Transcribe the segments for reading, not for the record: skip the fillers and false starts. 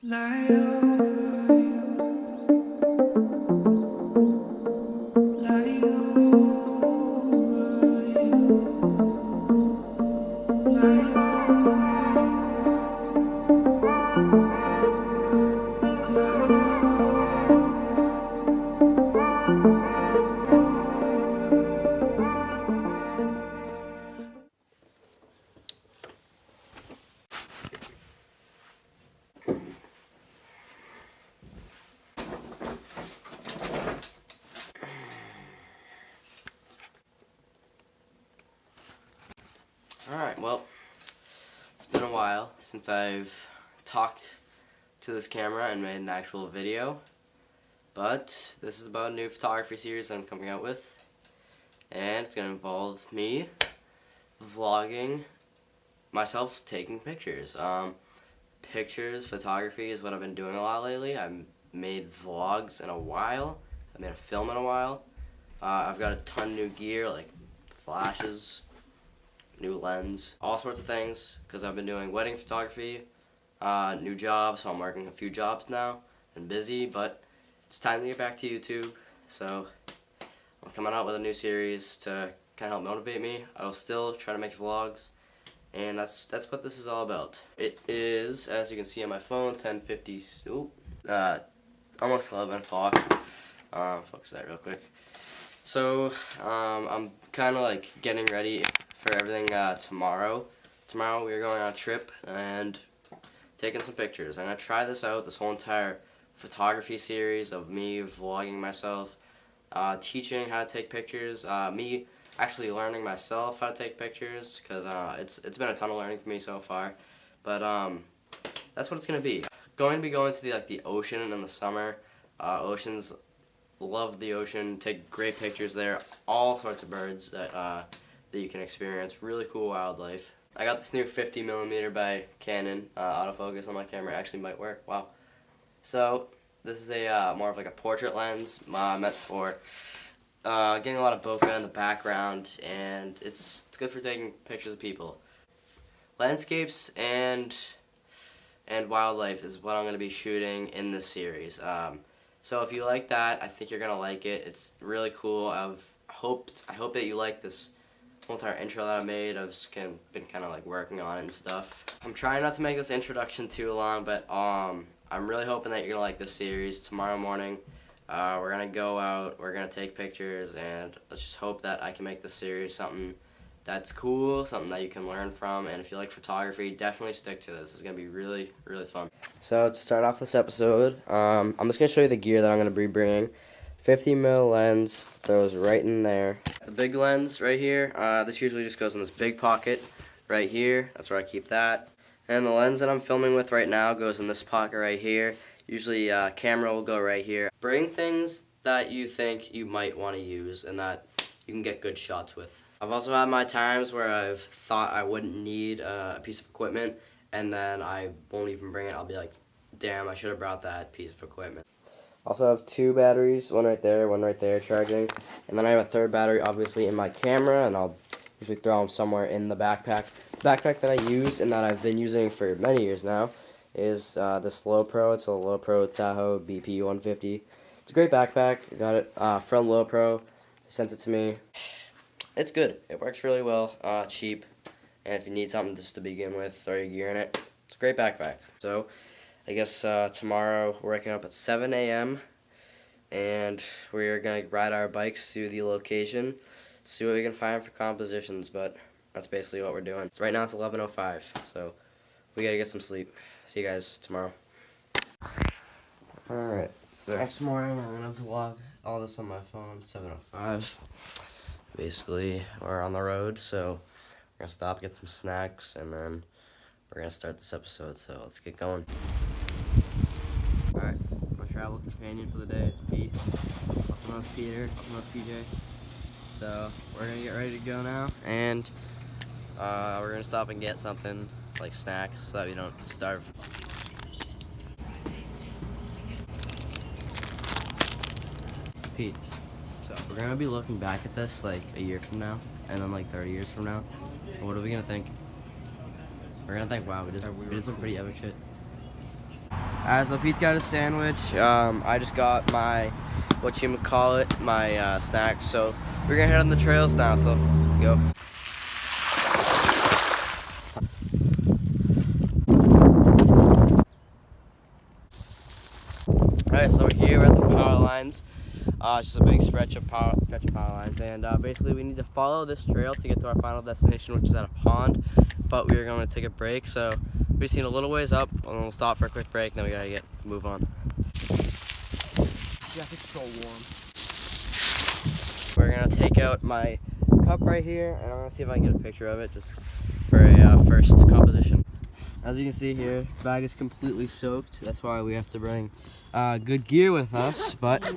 Lie over you, lie over you, lie over you, Alright, well, it's been a while since I've talked to this camera and made an actual video, but this is about a new photography series that I'm coming out with, and it's going to involve me vlogging myself taking pictures. Photography is what I've been doing a lot lately. I've made vlogs in a while, I made a film in a while. I've got a ton of new gear, like flashes, new lens, all sorts of things, because I've been doing wedding photography, new job, so I'm working a few jobs now, and busy, but it's time to get back to YouTube, so I'm coming out with a new series to kind of help motivate me. I'll still try to make vlogs, and that's what this is all about. It is, as you can see on my phone, 10:50, almost 11 o'clock. Focus that real quick. So, I'm kind of like getting ready for everything tomorrow. Tomorrow we're going on a trip and taking some pictures. I'm going to try this out, this whole entire photography series of me vlogging myself, teaching how to take pictures, me actually learning myself how to take pictures, because it's been a ton of learning for me so far. But that's what it's going to be. Going to be going to the ocean in the summer. Oceans, love the ocean, take great pictures there, all sorts of birds that you can experience, really cool wildlife. I got this new 50mm by Canon autofocus on my camera. It actually might work, wow. So this is a more of like a portrait lens meant for getting a lot of bokeh in the background, and it's good for taking pictures of people. Landscapes and wildlife is what I'm going to be shooting in this series. So if you like that, I think you're gonna like it. It's really cool. I hope that you like this whole entire intro that I made. I've just been kind of like working on it and stuff. I'm trying not to make this introduction too long, but I'm really hoping that you're gonna like this series. Tomorrow morning, we're gonna go out, we're gonna take pictures, and let's just hope that I can make this series something that's cool, something that you can learn from, and if you like photography, definitely stick to this. It's going to be really, really fun. So to start off this episode, I'm just going to show you the gear that I'm going to be bringing. 50mm lens goes right in there. The big lens right here, this usually just goes in this big pocket right here. That's where I keep that. And the lens that I'm filming with right now goes in this pocket right here. Usually camera will go right here. Bring things that you think you might want to use and that you can get good shots with. I've also had my times where I've thought I wouldn't need a piece of equipment, and then I won't even bring it. I'll be like, damn, I should have brought that piece of equipment. Also have two batteries, one right there charging, and then I have a third battery obviously in my camera, and I'll usually throw them somewhere in the backpack. The backpack that I use and that I've been using for many years now is this Low Pro. It's a Low Pro Tahoe BP 150. It's a great backpack. I got it from Low Pro. They sent it to me. It's good. It works really well, cheap, and if you need something just to begin with, throw your gear in it. It's a great backpack. So, I guess tomorrow we're waking up at 7 a.m. and we're going to ride our bikes to the location, see what we can find for compositions, but that's basically what we're doing. Right now it's 11:05, so we got to get some sleep. See you guys tomorrow. Alright, so the next morning I'm going to vlog all this on my phone, 7:05. Basically, we're on the road, so we're going to stop, get some snacks, and then we're going to start this episode, so let's get going. Alright, my travel companion for the day is Pete, also known as Peter, also known as PJ. So, we're going to get ready to go now, and we're going to stop and get something, like snacks, so that we don't starve. Pete. So we're gonna be looking back at this like a year from now, and then like 30 years from now. What are we gonna think? We're gonna think, wow, we did some pretty epic shit. Alright, so Pete's got his sandwich. I just got my, my snack. So we're gonna head on the trails now, so let's go. Alright, so we're here at the power lines. It's just a big stretch of power lines, and basically we need to follow this trail to get to our final destination, which is at a pond. But we are going to take a break, so we just need a little ways up, and then we'll stop for a quick break, and then we gotta move on. Yeah, it's so warm. We're gonna take out my cup right here, and I'm gonna see if I can get a picture of it just for a first composition. As you can see here, the bag is completely soaked. That's why we have to bring good gear with us. But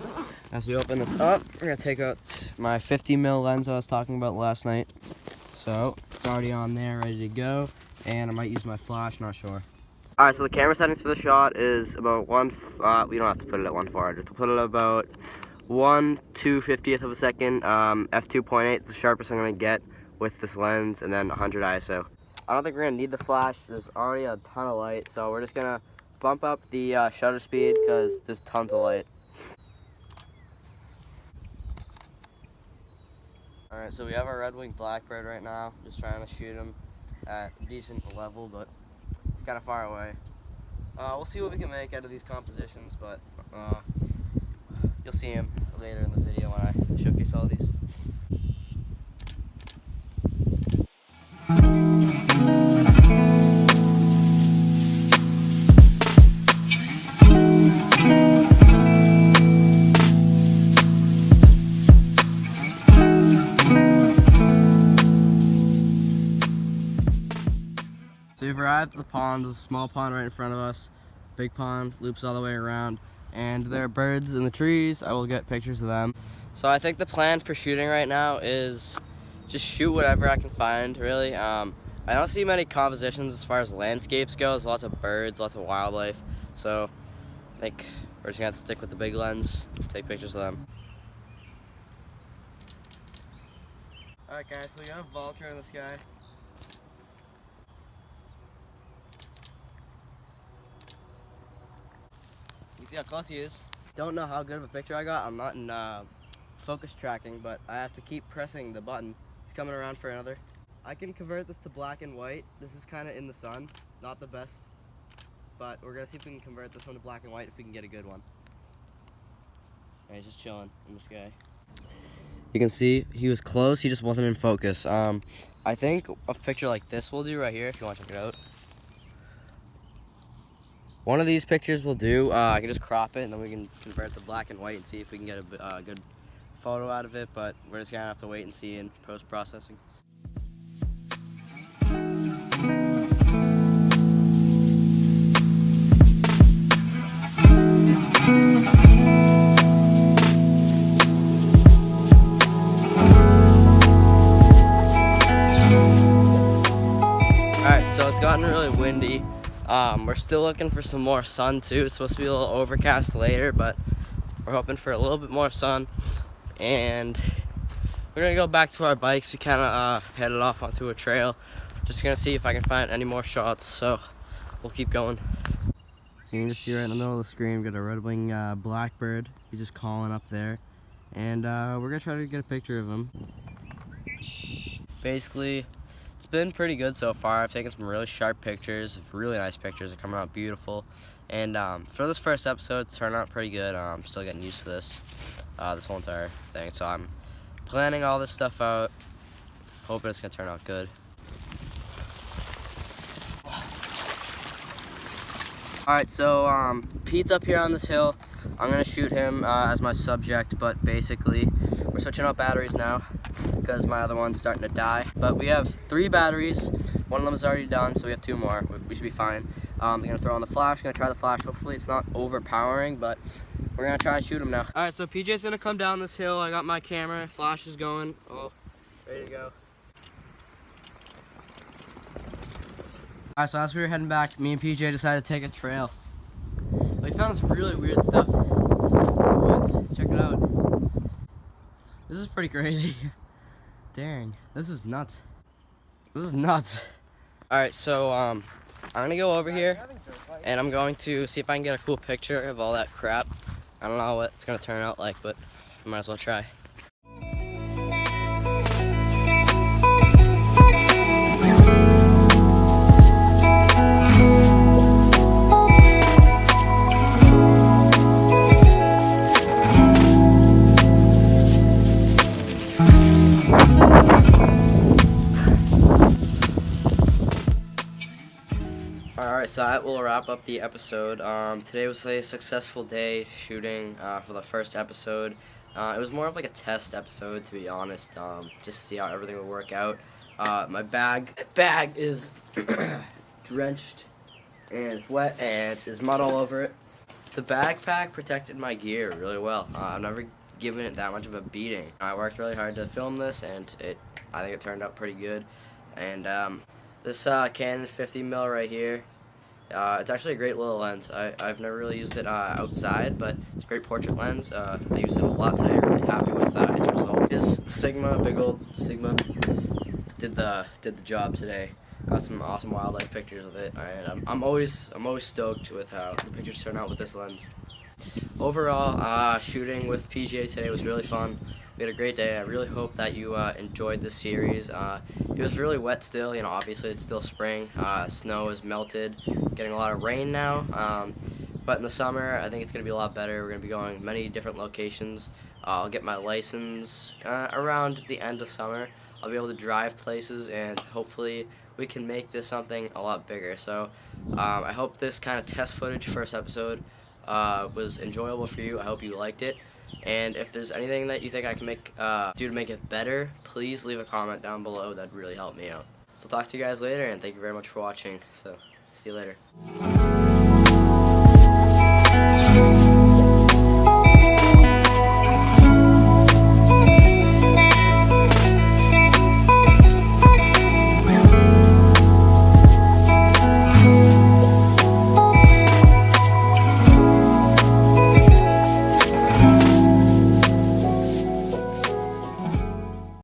as we open this up, we're gonna take out my 50mm lens I was talking about last night. So it's already on there, ready to go. And I might use my flash, not sure. All right, so the camera settings for the shot is about we don't have to put it at 1/4. We'll put it about 1/250th of a second. F2.8 is the sharpest I'm gonna get with this lens, and then 100 ISO. I don't think we're gonna need the flash. There's already a ton of light, so we're just gonna bump up the shutter speed because there's tons of light. All right, so we have our red-winged blackbird right now. Just trying to shoot him at a decent level, but it's kind of far away. We'll see what we can make out of these compositions, but you'll see him later in the video when I showcase all these. So we've arrived at the pond. There's a small pond right in front of us. Big pond, loops all the way around. And there are birds in the trees. I will get pictures of them. So I think the plan for shooting right now is just shoot whatever I can find, really. I don't see many compositions as far as landscapes go. There's lots of birds, lots of wildlife. So I think we're just gonna have to stick with the big lens, take pictures of them. All right guys, so we got a vulture in the sky. You see how close he is. Don't know how good of a picture I got. I'm not in focus tracking, but I have to keep pressing the button. He's coming around for another. I can convert this to black and white. This is kind of in the sun, not the best, but we're gonna see if we can convert this one to black and white if we can get a good one. And he's just chilling in the sky. You can see he was close, he just wasn't in focus. I think a picture like this will do right here if you want to check it out. One of these pictures will do. I can just crop it and then we can convert it to black and white and see if we can get a good photo out of it, but we're just gonna have to wait and see in post-processing. Alright, so it's gotten really windy. We're still looking for some more sun too. It's supposed to be a little overcast later, but we're hoping for a little bit more sun. And we're gonna go back to our bikes. We kind of headed off onto a trail. Just gonna see if I can find any more shots, so we'll keep going. So you can just see right in the middle of the screen, we got a red-winged blackbird. He's just calling up there. And we're gonna try to get a picture of him. Basically, it's been pretty good so far. I've taken some really sharp pictures, really nice pictures. They're coming out beautiful. And for this first episode, it's turned out pretty good. I'm still getting used to this whole entire thing. So I'm planning all this stuff out, hoping it's gonna turn out good. All right, so Pete's up here on this hill. I'm gonna shoot him as my subject, but basically we're switching out batteries now because my other one's starting to die. But we have 3 batteries. One of them is already done, so we have 2 more. We should be fine. I'm gonna throw on the flash, gonna try the flash. Hopefully it's not overpowering, but we're gonna try and shoot him now. All right, so PJ's gonna come down this hill. I got my camera, flash is going. Oh, ready to go. All right, so as we were heading back, me and PJ decided to take a trail. We found this really weird stuff in the woods. Check it out. This is pretty crazy. Dang, this is nuts. This is nuts. All right, so I'm gonna go over here and I'm going to see if I can get a cool picture of all that crap. I don't know what it's gonna turn out like, but I might as well try. Alright, so that will wrap up the episode. Today was a successful day shooting for the first episode. It was more of like a test episode, to be honest, just to see how everything would work out. My bag is drenched and it's wet and there's mud all over it. The backpack protected my gear really well. I've never given it that much of a beating. I worked really hard to film this and I think it turned out pretty good. And this Canon 50mm right here, it's actually a great little lens. I've never really used it outside, but it's a great portrait lens. I used it a lot today. I'm really happy with its results. This Sigma, big old Sigma, did the job today. Got some awesome wildlife pictures with it, and I'm always stoked with how the pictures turn out with this lens. Overall, shooting with PGA today was really fun. We had a great day. I really hope that you enjoyed this series. It was really wet still, you know, obviously it's still spring. Snow is melted, getting a lot of rain now. But in the summer, I think it's going to be a lot better. We're going to be going many different locations. I'll get my license around the end of summer. I'll be able to drive places, and hopefully we can make this something a lot bigger. So I hope this kind of test footage first episode was enjoyable for you. I hope you liked it. And if there's anything that you think I can do to make it better, please leave a comment down below. That'd really help me out. So talk to you guys later, and thank you very much for watching. So see you later.